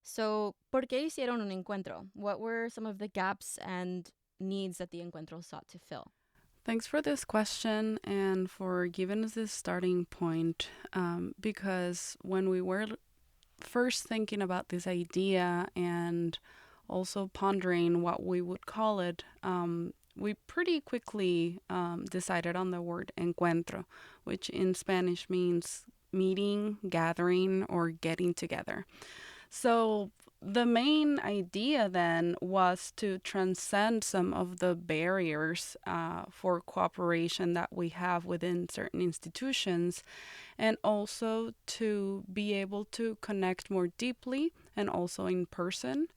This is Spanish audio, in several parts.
So, ¿por qué hicieron un encuentro? What were some of the gaps and needs that the encuentro sought to fill? Thanks for this question and for giving us this starting point. Because when we were first thinking about this idea and also pondering what we would call it, we pretty quickly decided on the word encuentro, which in Spanish means meeting, gathering, or getting together. So the main idea then was to transcend some of the barriers for cooperation that we have within certain institutions, and also to be able to connect more deeply and also in person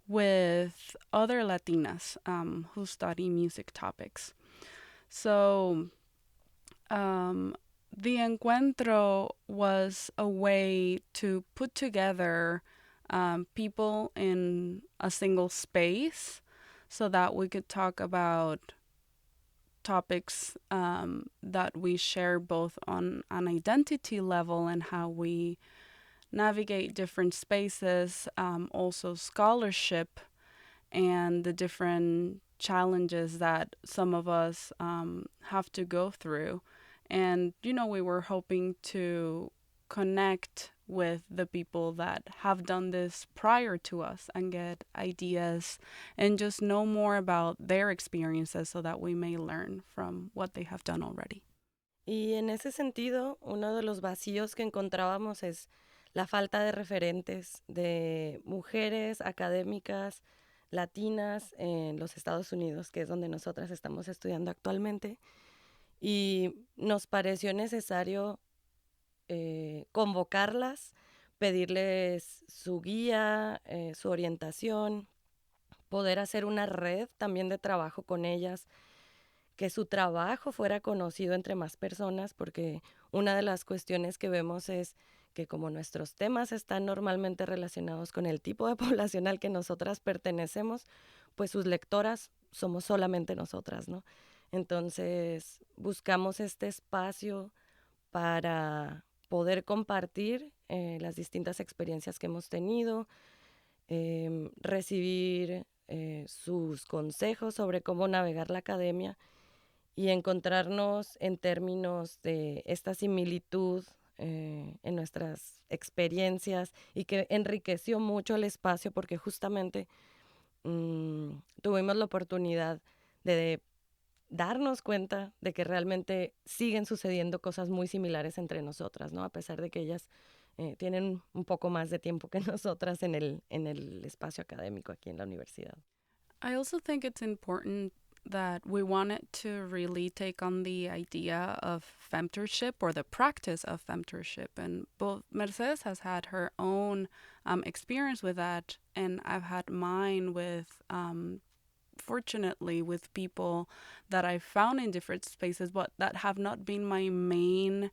with other Latinas who study music topics. So um, the encuentro was a way to put together people in a single space so that we could talk about topics that we share both on an identity level and how we navigate different spaces, also scholarship and the different challenges that some of us have to go through. And, we were hoping to connect with the people that have done this prior to us and get ideas and just know more about their experiences so that we may learn from what they have done already. Y en ese sentido, uno de los vacíos que encontrábamos es la falta de referentes de mujeres académicas latinas en los Estados Unidos, que es donde nosotras estamos estudiando actualmente. Y nos pareció necesario convocarlas, pedirles su guía, su orientación, poder hacer una red también de trabajo con ellas, que su trabajo fuera conocido entre más personas, porque una de las cuestiones que vemos es que como nuestros temas están normalmente relacionados con el tipo de población al que nosotras pertenecemos, pues sus lectoras somos solamente nosotras, ¿no? Entonces buscamos este espacio para poder compartir las distintas experiencias que hemos tenido, recibir sus consejos sobre cómo navegar la academia y encontrarnos en términos de esta similitud en nuestras experiencias y que enriqueció mucho el espacio porque justamente tuvimos la oportunidad de darnos cuenta de que realmente siguen sucediendo cosas muy similares entre nosotras, ¿no? A pesar de que ellas tienen un poco más de tiempo que nosotras en el espacio académico aquí en la universidad. I also think it's important that we wanted to really take on the idea of femtorship or the practice of femtorship. And both Mercedes has had her own experience with that, and I've had mine with, fortunately, with people that I found in different spaces, but that have not been my main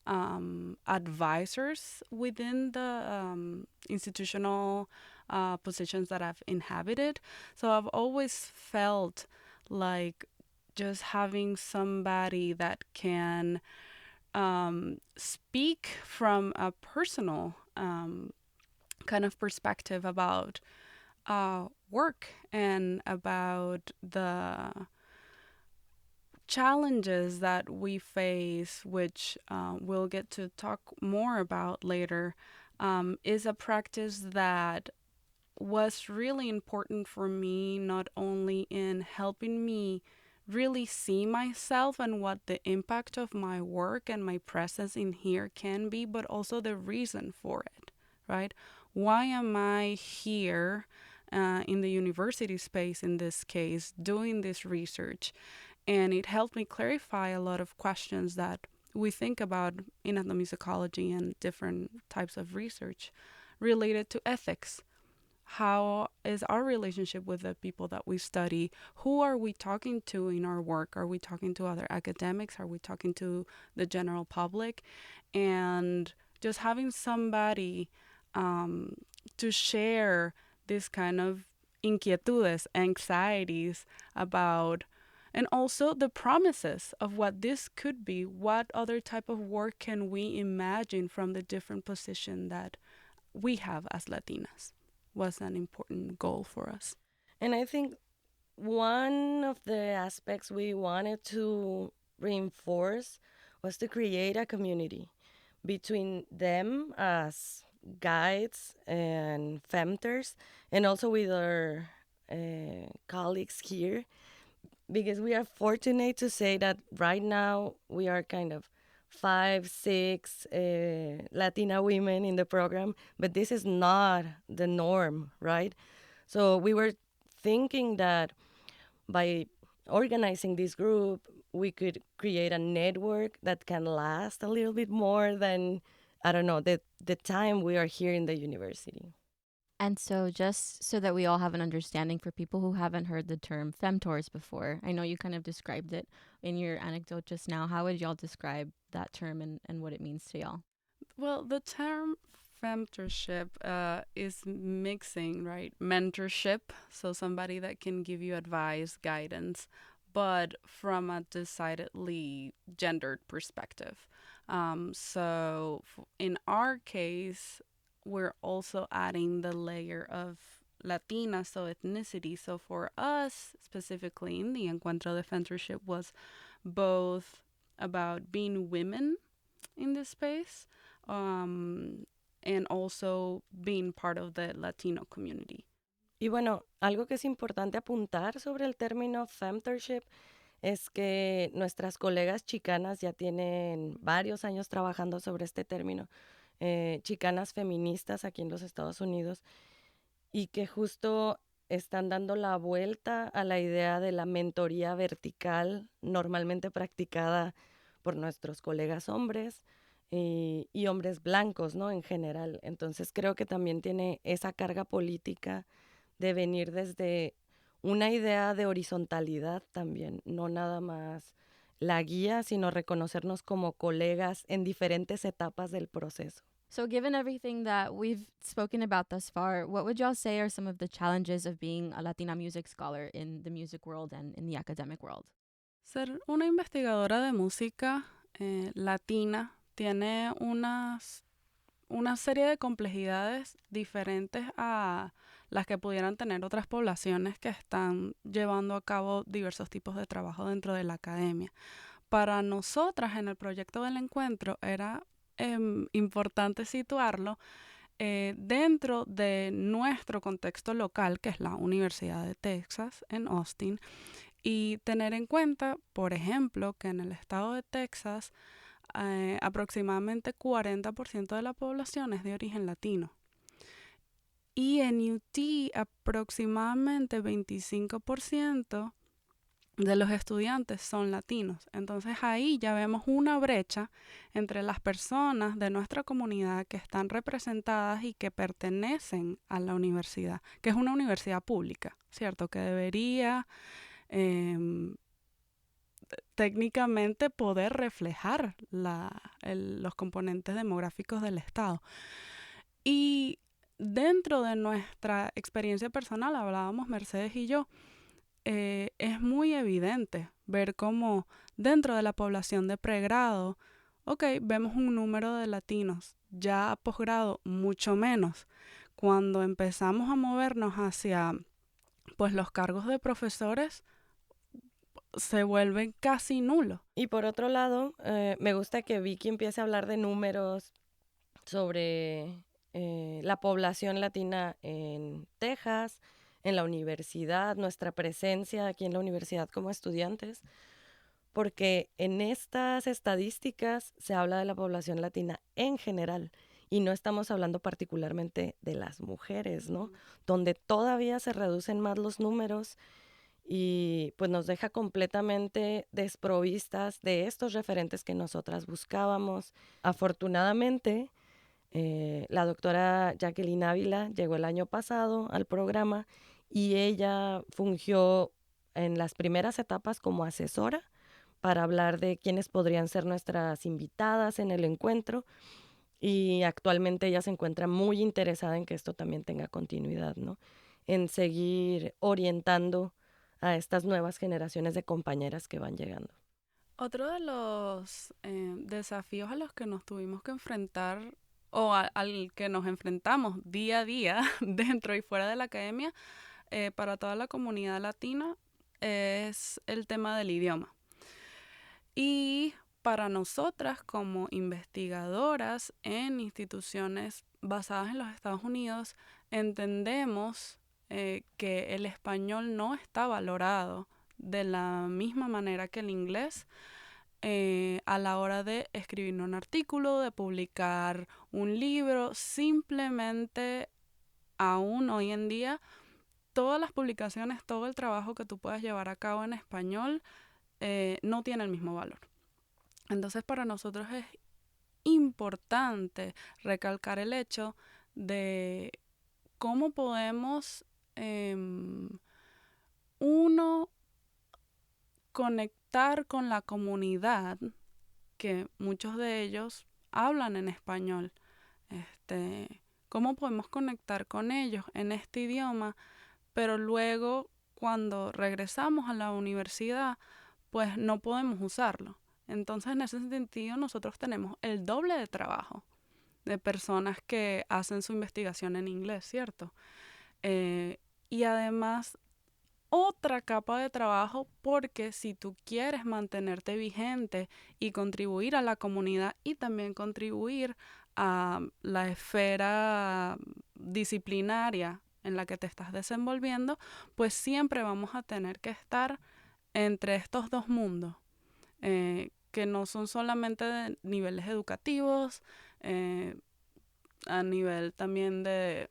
advisors within the institutional positions that I've inhabited. So I've always felt like just having somebody that can speak from a personal kind of perspective about work and about the challenges that we face, which we'll get to talk more about later, is a practice that was really important for me, not only in helping me really see myself and what the impact of my work and my presence in here can be, but also the reason for it, right? Why am I here in the university space, in this case, doing this research? And it helped me clarify a lot of questions that we think about in ethnomusicology and different types of research related to ethics. How is our relationship with the people that we study? Who are we talking to in our work? Are we talking to other academics? Are we talking to the general public? And just having somebody to share this kind of inquietudes, anxieties about, and also the promises of what this could be. What other type of work can we imagine from the different position that we have as Latinas? was an important goal for us. And I think one of the aspects we wanted to reinforce was to create a community between them as guides and femters, and also with our colleagues here, because we are fortunate to say that right now we are kind of 5, 6 Latina women in the program, but this is not the norm, right? So we were thinking that by organizing this group, we could create a network that can last a little bit more than, I don't know, the time we are here in the university. And so, just so that we all have an understanding for people who haven't heard the term femtors before, I know you kind of described it in your anecdote just now. How would y'all describe that term and what it means to y'all? Well, the term femtorship is mixing, right? Mentorship, so somebody that can give you advice, guidance, but from a decidedly gendered perspective. In our case, we're also adding the layer of Latina, so ethnicity. So for us, specifically in the Encuentro de Mentorship, was both about being women in this space, and also being part of the Latino community. Y bueno, algo que es importante apuntar sobre el término femtorship es que nuestras colegas chicanas ya tienen varios años trabajando sobre este término, chicanas feministas aquí en los Estados Unidos, y que justo están dando la vuelta a la idea de la mentoría vertical normalmente practicada por nuestros colegas hombres y hombres blancos, ¿no? En general. Entonces creo que también tiene esa carga política de venir desde una idea de horizontalidad también, no nada más la guía, sino reconocernos como colegas en diferentes etapas del proceso. So, given everything that we've spoken about thus far, what would y'all say are some of the challenges of being a Latina music scholar in the music world and in the academic world? Ser una investigadora de música latina tiene una serie de complejidades diferentes a las que pudieran tener otras poblaciones que están llevando a cabo diversos tipos de trabajo dentro de la academia. Para nosotras en el proyecto del encuentro era importante situarlo dentro de nuestro contexto local, que es la Universidad de Texas en Austin, y tener en cuenta, por ejemplo, que en el estado de Texas aproximadamente 40% de la población es de origen latino. Y en UT aproximadamente 25% de los estudiantes son latinos. Entonces ahí ya vemos una brecha entre las personas de nuestra comunidad que están representadas y que pertenecen a la universidad, que es una universidad pública, ¿cierto? Que debería técnicamente poder reflejar los componentes demográficos del Estado. Y dentro de nuestra experiencia personal, hablábamos Mercedes y yo, es muy evidente ver cómo dentro de la población de pregrado, vemos un número de latinos, ya a posgrado mucho menos. Cuando empezamos a movernos hacia pues los cargos de profesores, se vuelven casi nulos. Y por otro lado, me gusta que Vicky empiece a hablar de números sobre la población latina en Texas, en la universidad, nuestra presencia aquí en la universidad como estudiantes, porque en estas estadísticas se habla de la población latina en general y no estamos hablando particularmente de las mujeres, ¿no? Donde todavía se reducen más los números y pues nos deja completamente desprovistas de estos referentes que nosotras buscábamos. Afortunadamente, la doctora Jacqueline Ávila llegó el año pasado al programa y ella fungió en las primeras etapas como asesora para hablar de quiénes podrían ser nuestras invitadas en el encuentro, y actualmente ella se encuentra muy interesada en que esto también tenga continuidad, ¿no? En seguir orientando a estas nuevas generaciones de compañeras que van llegando. Otro de los desafíos a los que nos tuvimos que enfrentar o al que nos enfrentamos día a día dentro y fuera de la academia, para toda la comunidad latina, es el tema del idioma. Y para nosotras como investigadoras en instituciones basadas en los Estados Unidos, entendemos que el español no está valorado de la misma manera que el inglés a la hora de escribir un artículo, de publicar un libro. Simplemente aún hoy en día todas las publicaciones, todo el trabajo que tú puedas llevar a cabo en español no tiene el mismo valor. Entonces para nosotros es importante recalcar el hecho de cómo podemos uno conectar con la comunidad, que muchos de ellos hablan en español. ¿Cómo podemos conectar con ellos en este idioma? Pero luego, cuando regresamos a la universidad, pues no podemos usarlo. Entonces, en ese sentido, nosotros tenemos el doble de trabajo de personas que hacen su investigación en inglés, ¿cierto? Y además, otra capa de trabajo, porque si tú quieres mantenerte vigente y contribuir a la comunidad y también contribuir a la esfera disciplinaria en la que te estás desenvolviendo, pues siempre vamos a tener que estar entre estos dos mundos, que no son solamente de niveles educativos, a nivel también de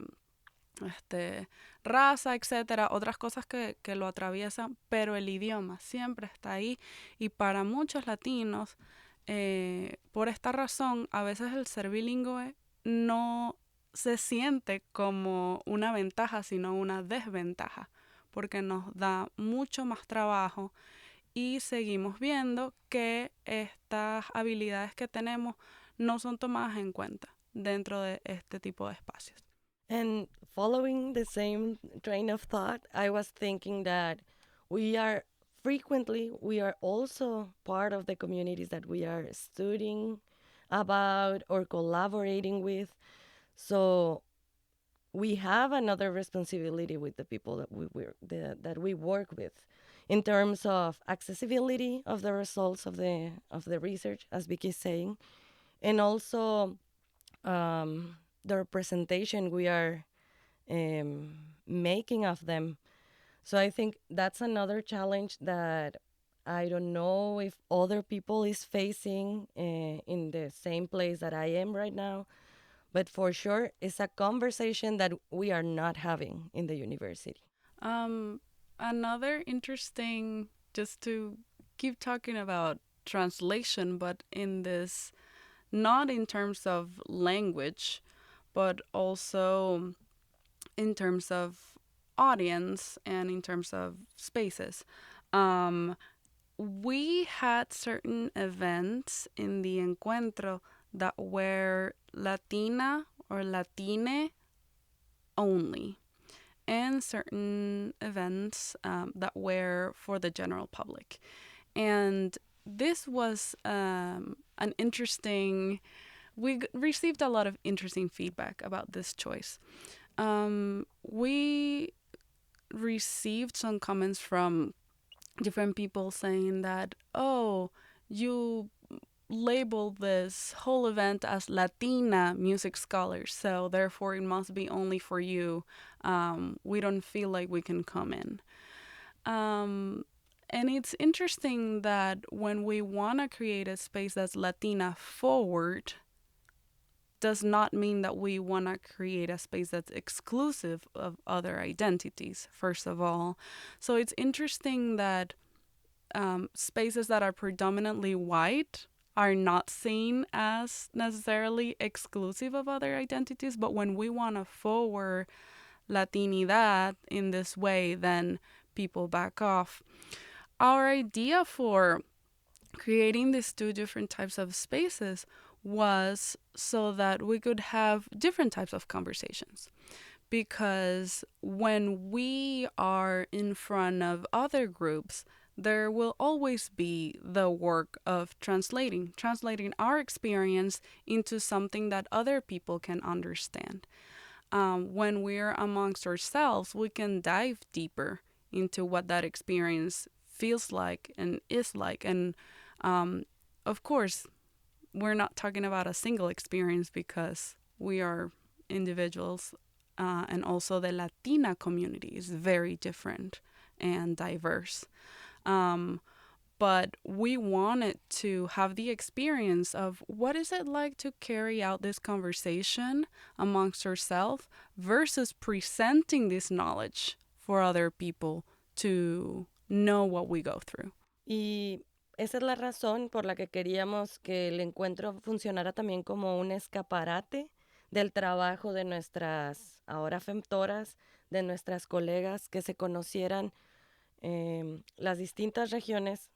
raza, etcétera, otras cosas que lo atraviesan, pero el idioma siempre está ahí. Y para muchos latinos, por esta razón, a veces el ser bilingüe no se siente como una ventaja, sino una desventaja, porque nos da mucho más trabajo y seguimos viendo que estas habilidades que tenemos no son tomadas en cuenta dentro de este tipo de espacios. And following the same train of thought, I was thinking that we are also part of the communities that we are studying about or collaborating with. So we have another responsibility with the people that we work with in terms of accessibility of the results of the research, as Vicky is saying, and also the representation we are making of them. So I think that's another challenge that I don't know if other people is facing in the same place that I am right now. But for sure, it's a conversation that we are not having in the university. Another interesting, just to keep talking about translation, but in this, not in terms of language, but also in terms of audience and in terms of spaces. We had certain events in the encuentro that were Latina or Latine only, and certain events that were for the general public. And this was an interesting, we received a lot of interesting feedback about this choice. We received some comments from different people saying that, oh, you label this whole event as Latina music scholars, so therefore it must be only for you. We don't feel like we can come in. And it's interesting that when we want to create a space that's Latina forward, does not mean that we want to create a space that's exclusive of other identities, first of all. So it's interesting that spaces that are predominantly white are not seen as necessarily exclusive of other identities, but when we want to forward Latinidad in this way, then people back off. Our idea for creating these two different types of spaces was so that we could have different types of conversations. Because when we are in front of other groups there will always be the work of translating our experience into something that other people can understand. When we're amongst ourselves, we can dive deeper into what that experience feels like and is like. And of course, we're not talking about a single experience because we are individuals, and also the Latina community is very different and diverse. Um, but we wanted to have the experience of what is it like to carry out this conversation amongst ourselves versus presenting this knowledge for other people to know what we go through. Y esa es la razón por la que queríamos que el encuentro funcionara también como un escaparate del trabajo de nuestras ahora femtoras, de nuestras colegas, que se conocieran las distintas regiones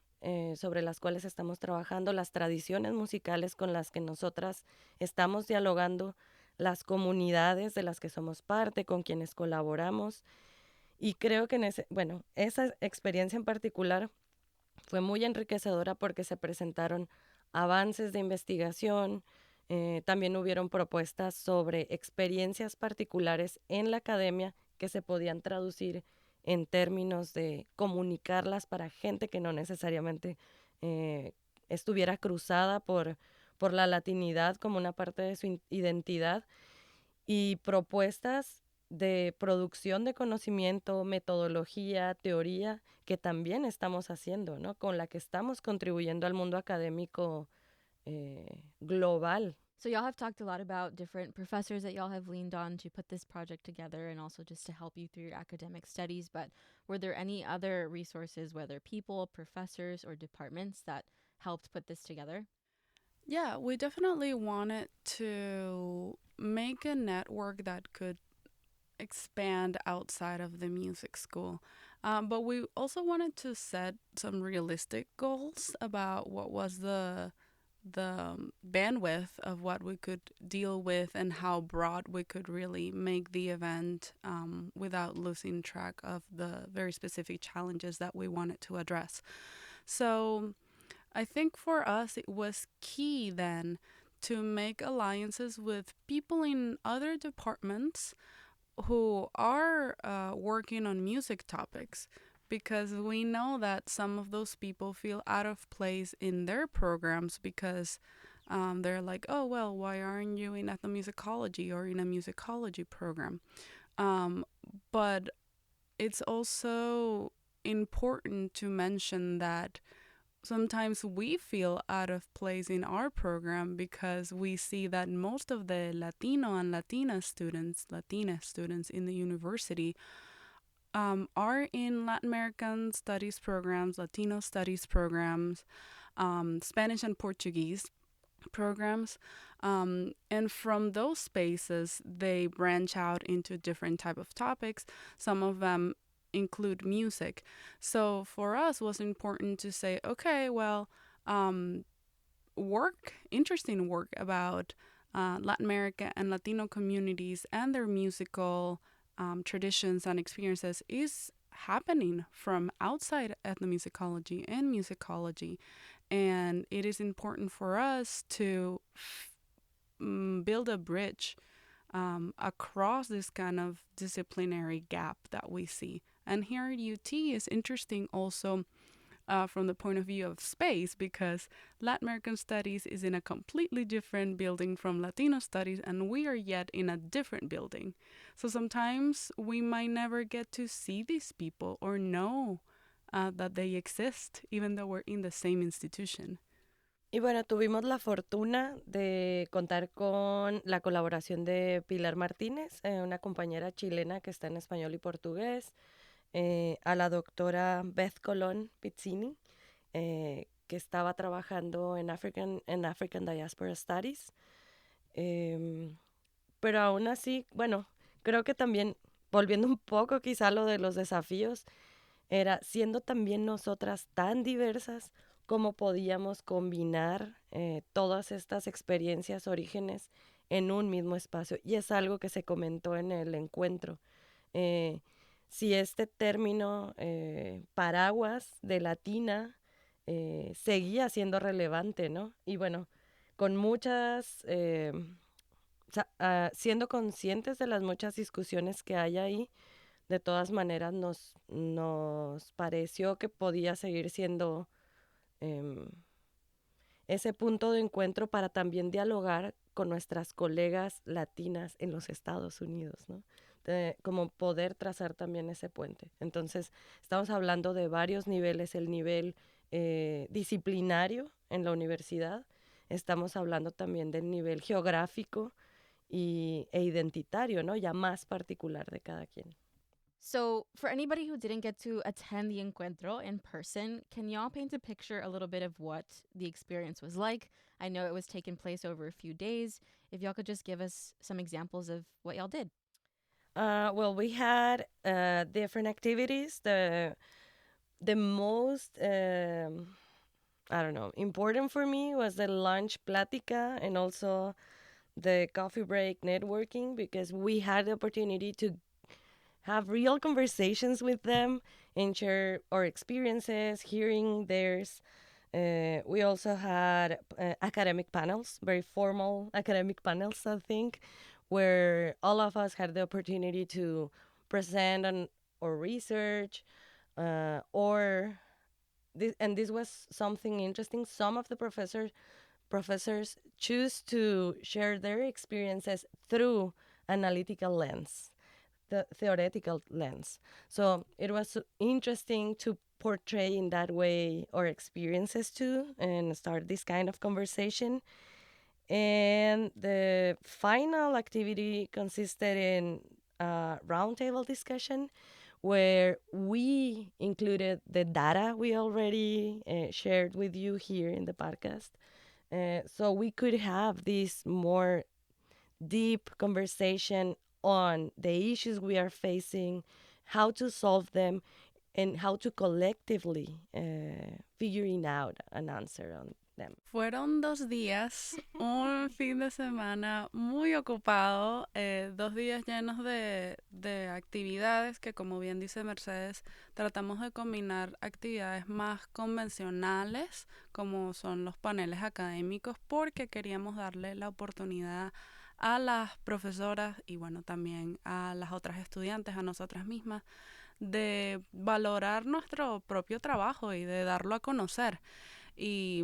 sobre las cuales estamos trabajando, las tradiciones musicales con las que nosotras estamos dialogando, las comunidades de las que somos parte, con quienes colaboramos. Y creo que esa experiencia en particular fue muy enriquecedora porque se presentaron avances de investigación, también hubieron propuestas sobre experiencias particulares en la academia que se podían traducir en términos de comunicarlas para gente que no necesariamente estuviera cruzada por la latinidad como una parte de su identidad, y propuestas de producción de conocimiento, metodología, teoría, que también estamos haciendo, ¿no? Con la que estamos contribuyendo al mundo académico global. So y'all have talked a lot about different professors that y'all have leaned on to put this project together and also just to help you through your academic studies. But were there any other resources, whether people, professors, or departments that helped put this together? Yeah, we definitely wanted to make a network that could expand outside of the music school. But we also wanted to set some realistic goals about what was the bandwidth of what we could deal with and how broad we could really make the event, without losing track of the very specific challenges that we wanted to address. So I think for us it was key then to make alliances with people in other departments who are working on music topics, because we know that some of those people feel out of place in their programs because they're like, oh, well, why aren't you in ethnomusicology or in a musicology program? But it's also important to mention that sometimes we feel out of place in our program because we see that most of the Latino and Latina students in the university are in Latin American studies programs, Latino studies programs, Spanish and Portuguese programs. And from those spaces, they branch out into different type of topics. Some of them include music. So for us, it was important to say, okay, well, interesting work about Latin America and Latino communities and their musical traditions and experiences is happening from outside ethnomusicology and musicology. And it is important for us to build a bridge across this kind of disciplinary gap that we see. And here at UT is interesting also from the point of view of space, because Latin American studies is in a completely different building from Latino studies, and we are yet in a different building. So sometimes we might never get to see these people or know that they exist, even though we're in the same institution. Y bueno, tuvimos la fortuna de contar con la colaboración de Pilar Martínez, una compañera chilena que está en español y portugués, a la doctora Beth Colón Pizzini, que estaba trabajando en African Diaspora Studies. Pero aún así, bueno, creo que también, volviendo un poco quizá a lo de los desafíos, era siendo también nosotras tan diversas, cómo podíamos combinar todas estas experiencias, orígenes en un mismo espacio. Y es algo que se comentó en el encuentro. si este término paraguas de latina seguía siendo relevante, ¿no? Y bueno, con muchas, siendo conscientes de las muchas discusiones que hay ahí, de todas maneras nos pareció que podía seguir siendo ese punto de encuentro para también dialogar con nuestras colegas latinas en los Estados Unidos, ¿no? Como poder trazar también ese puente. Entonces, estamos hablando de varios niveles, el nivel disciplinario en la universidad, estamos hablando también del nivel geográfico e identitario, ¿no? Ya más particular de cada quien. So, for anybody who didn't get to attend the encuentro in person, can y'all paint a picture a little bit of what the experience was like? I know it was taking place over a few days. If y'all could just give us some examples of what y'all did. Well, we had different activities. The most, I don't know, important for me was the lunch plática and also the coffee break networking, because we had the opportunity to have real conversations with them and share our experiences, hearing theirs. We also had academic panels, very formal academic panels, I think, where all of us had the opportunity to present on our research or this, and this was something interesting. Some of the professors choose to share their experiences through analytical lens, the theoretical lens. So it was interesting to portray in that way our experiences too and start this kind of conversation. And the final activity consisted in a roundtable discussion where we included the data we already shared with you here in the podcast. So we could have this more deep conversation on the issues we are facing, how to solve them, and how to collectively figuring out an answer on them. Fueron 2 días, un fin de semana muy ocupado, 2 días llenos de actividades que, como bien dice Mercedes, tratamos de combinar actividades más convencionales, como son los paneles académicos, porque queríamos darle la oportunidad a las profesoras y bueno, también a las otras estudiantes, a nosotras mismas, de valorar nuestro propio trabajo y de darlo a conocer. Y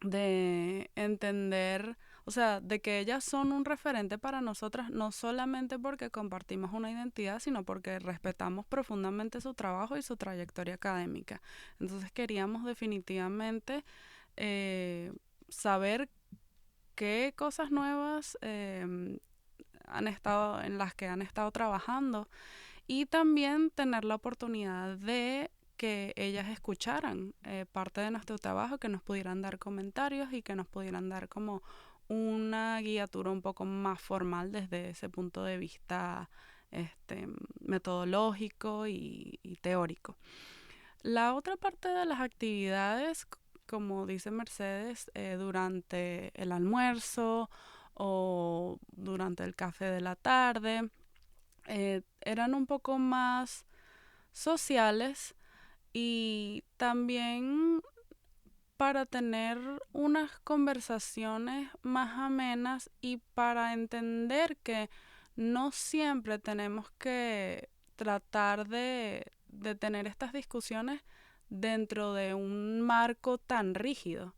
de entender, o sea, de que ellas son un referente para nosotras, no solamente porque compartimos una identidad, sino porque respetamos profundamente su trabajo y su trayectoria académica. Entonces queríamos definitivamente saber qué cosas nuevas han estado, en las que han estado trabajando, y también tener la oportunidad de que ellas escucharan parte de nuestro trabajo, que nos pudieran dar comentarios y que nos pudieran dar como una guiatura un poco más formal desde ese punto de vista metodológico y teórico. La otra parte de las actividades, como dice Mercedes, durante el almuerzo o durante el café de la tarde, eran un poco más sociales y también para tener unas conversaciones más amenas y para entender que no siempre tenemos que tratar de tener estas discusiones dentro de un marco tan rígido,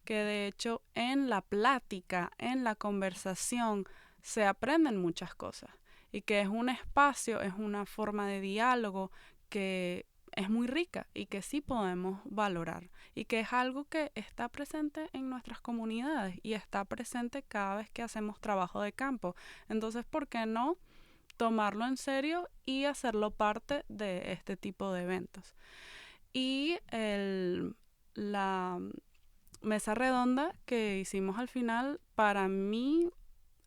que de hecho en la plática, en la conversación, se aprenden muchas cosas y que es un espacio, es una forma de diálogo que es muy rica y que sí podemos valorar y que es algo que está presente en nuestras comunidades y está presente cada vez que hacemos trabajo de campo. Entonces, ¿por qué no tomarlo en serio y hacerlo parte de este tipo de eventos? Y la mesa redonda que hicimos al final, para mí,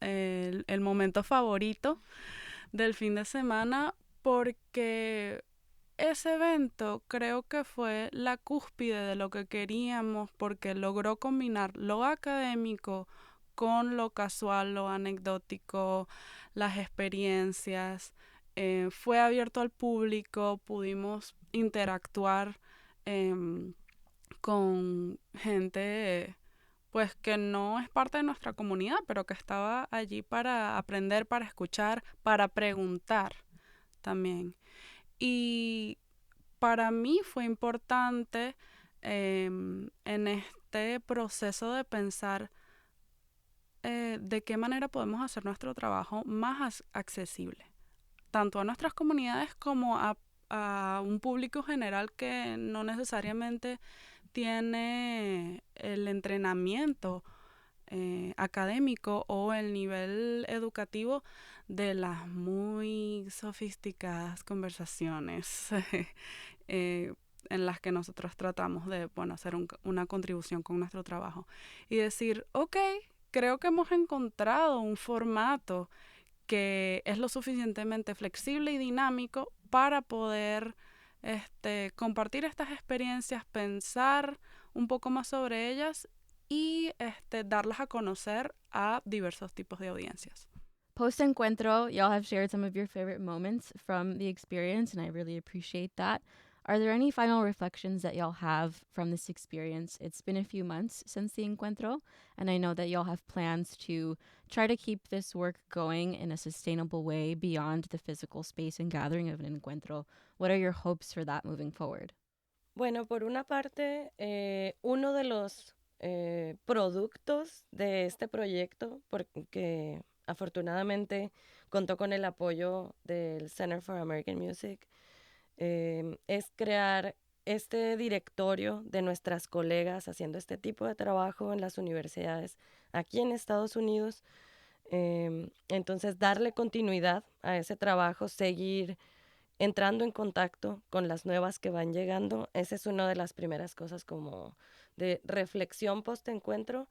el momento favorito del fin de semana, porque ese evento creo que fue la cúspide de lo que queríamos, porque logró combinar lo académico con lo casual, lo anecdótico, las experiencias, fue abierto al público, pudimos interactuar con gente pues que no es parte de nuestra comunidad, pero que estaba allí para aprender, para escuchar, para preguntar también. Y para mí fue importante en este proceso de pensar de qué manera podemos hacer nuestro trabajo más accesible, tanto a nuestras comunidades como a un público general que no necesariamente tiene el entrenamiento académico o el nivel educativo de las muy sofisticadas conversaciones en las que nosotros tratamos de hacer una contribución con nuestro trabajo y decir, ok, creo que hemos encontrado un formato que es lo suficientemente flexible y dinámico para poder compartir estas experiencias, pensar un poco más sobre ellas y darlas a conocer a diversos tipos de audiencias. Post Encuentro, y'all have shared some of your favorite moments from the experience, and I really appreciate that. Are there any final reflections that y'all have from this experience? It's been a few months since the Encuentro, and I know that y'all have plans to try to keep this work going in a sustainable way beyond the physical space and gathering of an Encuentro. What are your hopes for that moving forward? Bueno, por una parte, uno de los productos de este proyecto, porque afortunadamente contó con el apoyo del Center for American Music, es crear este directorio de nuestras colegas haciendo este tipo de trabajo en las universidades aquí en Estados Unidos. Entonces, darle continuidad a ese trabajo, seguir entrando en contacto con las nuevas que van llegando. Esa es una de las primeras cosas como de reflexión post-encuentro.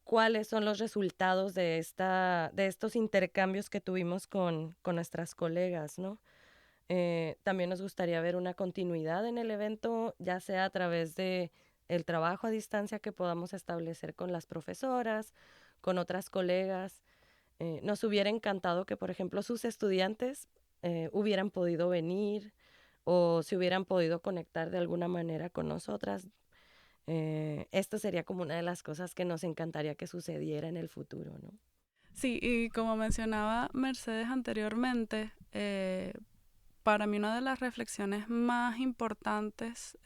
¿Cuáles son los resultados de estos intercambios que tuvimos con nuestras colegas, ¿no? También nos gustaría ver una continuidad en el evento, ya sea a través de el trabajo a distancia que podamos establecer con las profesoras, con otras colegas. Nos hubiera encantado que, por ejemplo, sus estudiantes hubieran podido venir o se hubieran podido conectar de alguna manera con nosotras. Esto sería como una de las cosas que nos encantaría que sucediera en el futuro, ¿no? Sí, y como mencionaba Mercedes anteriormente, para mí una de las reflexiones más importantes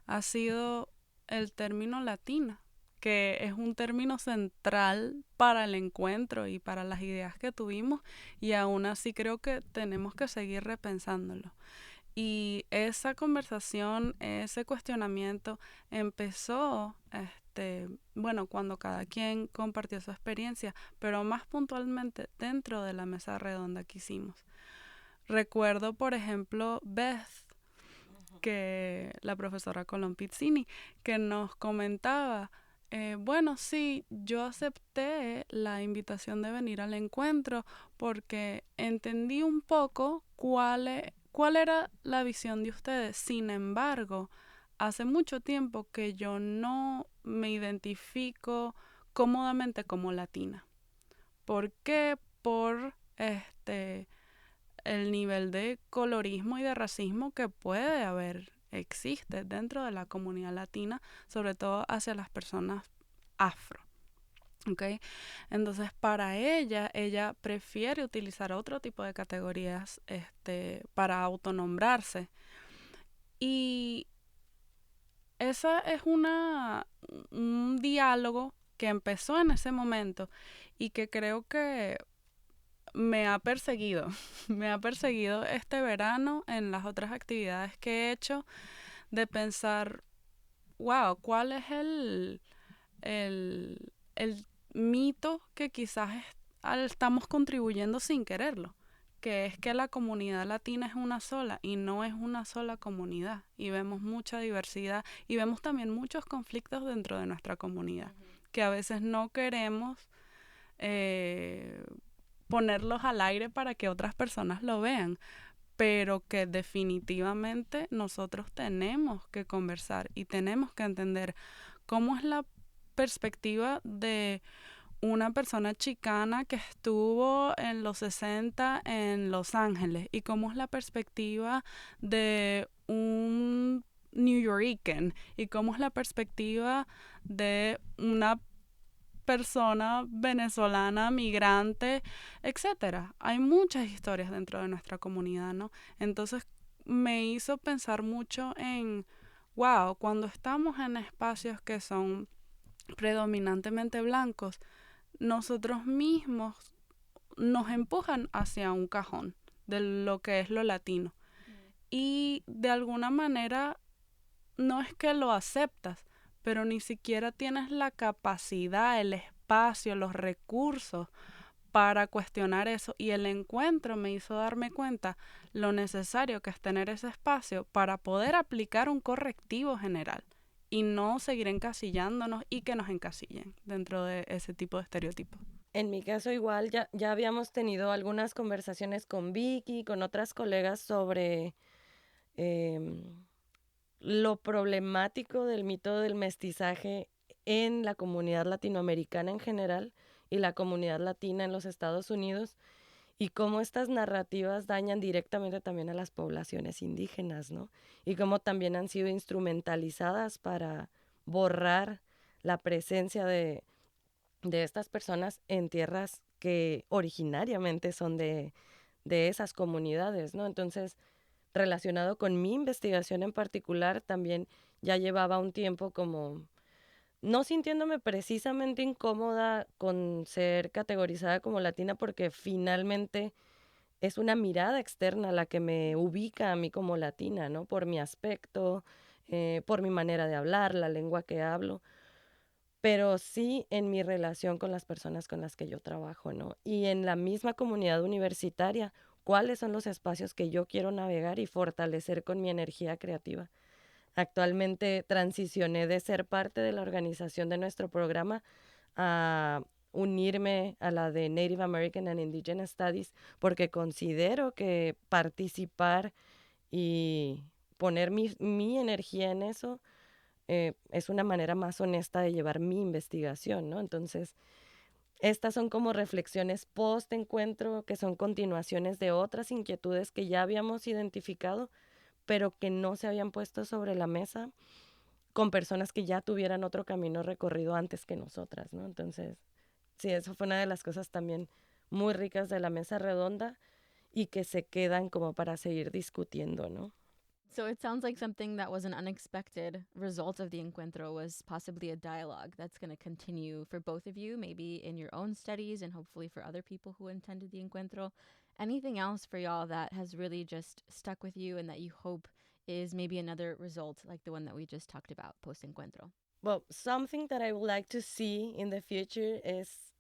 ha sido el término latina, que es un término central para el encuentro y para las ideas que tuvimos, y aún así creo que tenemos que seguir repensándolo. Y esa conversación, ese cuestionamiento empezó, cuando cada quien compartió su experiencia, pero más puntualmente dentro de la mesa redonda que hicimos. Recuerdo, por ejemplo, Beth, que la profesora Colón Pizzini, que nos comentaba, sí, yo acepté la invitación de venir al encuentro porque entendí un poco cuál era la visión de ustedes. Sin embargo, hace mucho tiempo que yo no me identifico cómodamente como latina. ¿Por qué? Por el nivel de colorismo y de racismo que existe dentro de la comunidad latina, sobre todo hacia las personas afro. ¿Okay? Entonces, para ella prefiere utilizar otro tipo de categorías para autonombrarse. Y esa es un diálogo que empezó en ese momento y que creo que me ha perseguido este verano en las otras actividades que he hecho, de pensar, wow, ¿cuál es el mito que quizás estamos contribuyendo sin quererlo? Que es que la comunidad latina es una sola, y no es una sola comunidad, y vemos mucha diversidad y vemos también muchos conflictos dentro de nuestra comunidad, que a veces no queremos ponerlos al aire para que otras personas lo vean, pero que definitivamente nosotros tenemos que conversar y tenemos que entender cómo es la perspectiva de una persona chicana que estuvo en los 60 en Los Ángeles y cómo es la perspectiva de un New Yorker y cómo es la perspectiva de una persona venezolana, migrante, etcétera. Hay muchas historias dentro de nuestra comunidad, ¿no? Entonces me hizo pensar mucho en, wow, cuando estamos en espacios que son predominantemente blancos, nosotros mismos nos empujan hacia un cajón de lo que es lo latino. Y de alguna manera no es que lo aceptas, pero ni siquiera tienes la capacidad, el espacio, los recursos para cuestionar eso. Y el encuentro me hizo darme cuenta lo necesario que es tener ese espacio para poder aplicar un correctivo general y no seguir encasillándonos y que nos encasillen dentro de ese tipo de estereotipos. En mi caso igual, ya habíamos tenido algunas conversaciones con Vicky, con otras colegas sobre lo problemático del mito del mestizaje en la comunidad latinoamericana en general y la comunidad latina en los Estados Unidos, y cómo estas narrativas dañan directamente también a las poblaciones indígenas, ¿no? Y cómo también han sido instrumentalizadas para borrar la presencia de estas personas en tierras que originariamente son de esas comunidades, ¿no? Entonces, relacionado con mi investigación en particular, también ya llevaba un tiempo como no sintiéndome precisamente incómoda con ser categorizada como latina, porque finalmente es una mirada externa la que me ubica a mí como latina, ¿no? Por mi aspecto, por mi manera de hablar, la lengua que hablo, pero sí en mi relación con las personas con las que yo trabajo, ¿no? Y en la misma comunidad universitaria, cuáles son los espacios que yo quiero navegar y fortalecer con mi energía creativa. Actualmente transicioné de ser parte de la organización de nuestro programa a unirme a la de Native American and Indigenous Studies, porque considero que participar y poner mi energía en eso es una manera más honesta de llevar mi investigación, ¿no? Entonces, estas son como reflexiones post-encuentro, que son continuaciones de otras inquietudes que ya habíamos identificado, pero que no se habían puesto sobre la mesa con personas que ya tuvieran otro camino recorrido antes que nosotras, ¿no? Entonces, sí, eso fue una de las cosas también muy ricas de la mesa redonda y que se quedan como para seguir discutiendo, ¿no? So it sounds like something that was an unexpected result of the encuentro was possibly a dialogue that's going to continue for both of you, maybe in your own studies and hopefully for other people who attended the encuentro. Anything else for y'all that has really just stuck with you and that you hope is maybe another result like the one that we just talked about post encuentro? Well, something that I would like to see in the future is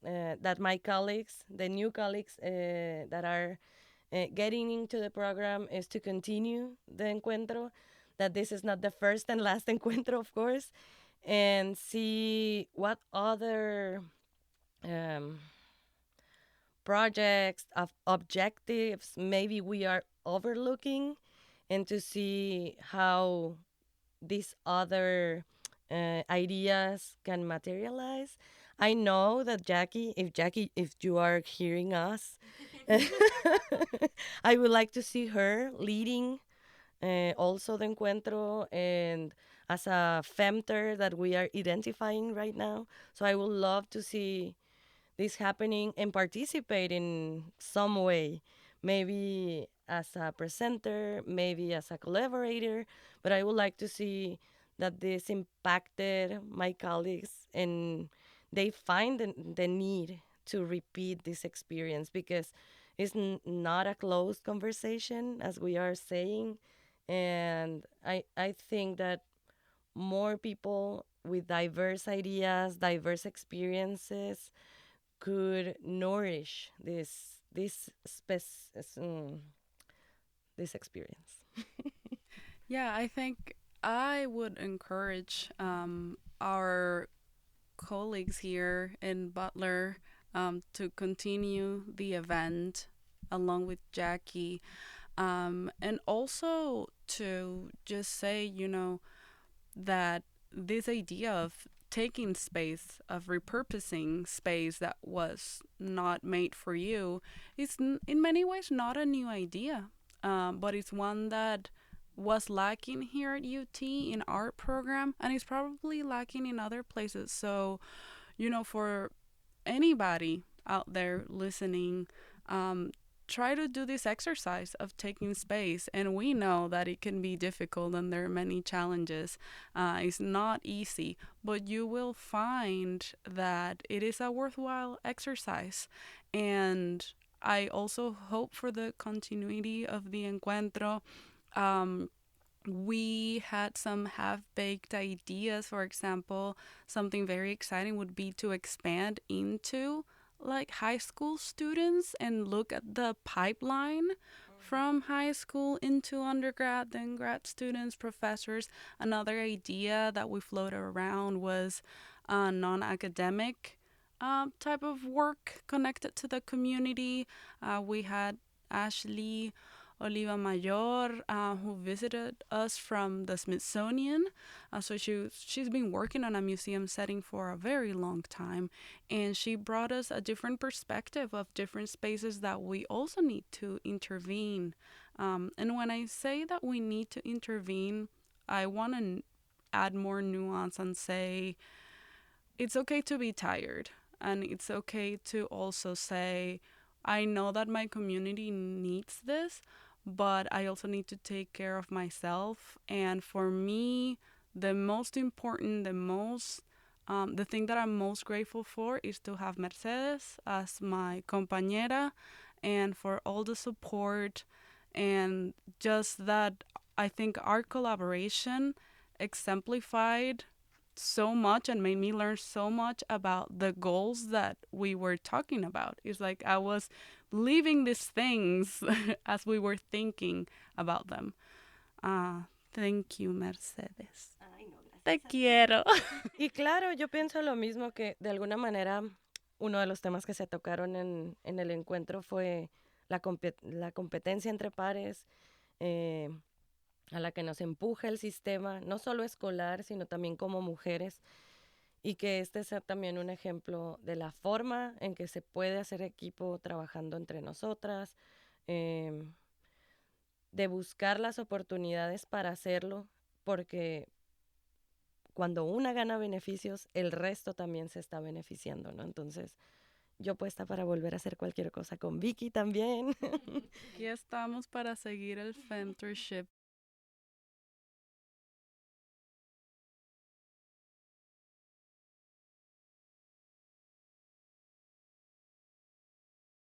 that my colleagues, the new colleagues that are getting into the program, is to continue the encuentro, that this is not the first and last encuentro, of course, and see what other projects, of objectives maybe we are overlooking, and to see how these other ideas can materialize. I know that Jackie, if you are hearing us, I would like to see her leading also the encuentro and as a femter that we are identifying right now. So I would love to see this happening and participate in some way, maybe as a presenter, maybe as a collaborator, but I would like to see that this impacted my colleagues and they find the need to repeat this experience, because it's not a closed conversation, as we are saying. And I think that more people with diverse ideas, diverse experiences could nourish this this experience. Yeah, I think I would encourage our colleagues here in Butler to continue the event along with Jackie, and also to just say, that this idea of taking space, of repurposing space that was not made for you, is in many ways not a new idea, but it's one that was lacking here at UT in art program, and it's probably lacking in other places. So, for anybody out there listening, try to do this exercise of taking space. And we know that it can be difficult and there are many challenges. It's not easy, but you will find that it is a worthwhile exercise. And I also hope for the continuity of the encuentro. We had some half-baked ideas. For example, something very exciting would be to expand into like high school students and look at the pipeline from high school into undergrad, then grad students, professors. Another idea that we floated around was non-academic type of work connected to the community. We had Ashley Oliva Mayor, who visited us from the Smithsonian. So she's been working on a museum setting for a very long time, and she brought us a different perspective of different spaces that we also need to intervene. And when I say that we need to intervene, I want to add more nuance and say it's okay to be tired, and it's okay to also say, I know that my community needs this, but I also need to take care of myself. And for me, the most important, the thing that I'm most grateful for is to have Mercedes as my compañera, and for all the support, and just that I think our collaboration exemplified so much and made me learn so much about the goals that we were talking about. It's like I was living these things as we were thinking about them. Thank you, Mercedes. Ay, no, gracias. Te quiero. Y claro, yo pienso lo mismo, que de alguna manera uno de los temas que se tocaron en el encuentro fue la competencia entre pares, a la que nos empuja el sistema, no solo escolar, sino también como mujeres, y que este sea también un ejemplo de la forma en que se puede hacer equipo trabajando entre nosotras, de buscar las oportunidades para hacerlo, porque cuando una gana beneficios, el resto también se está beneficiando, ¿no? Entonces, yo puesta para volver a hacer cualquier cosa con Vicky también. Aquí estamos para seguir el mentorship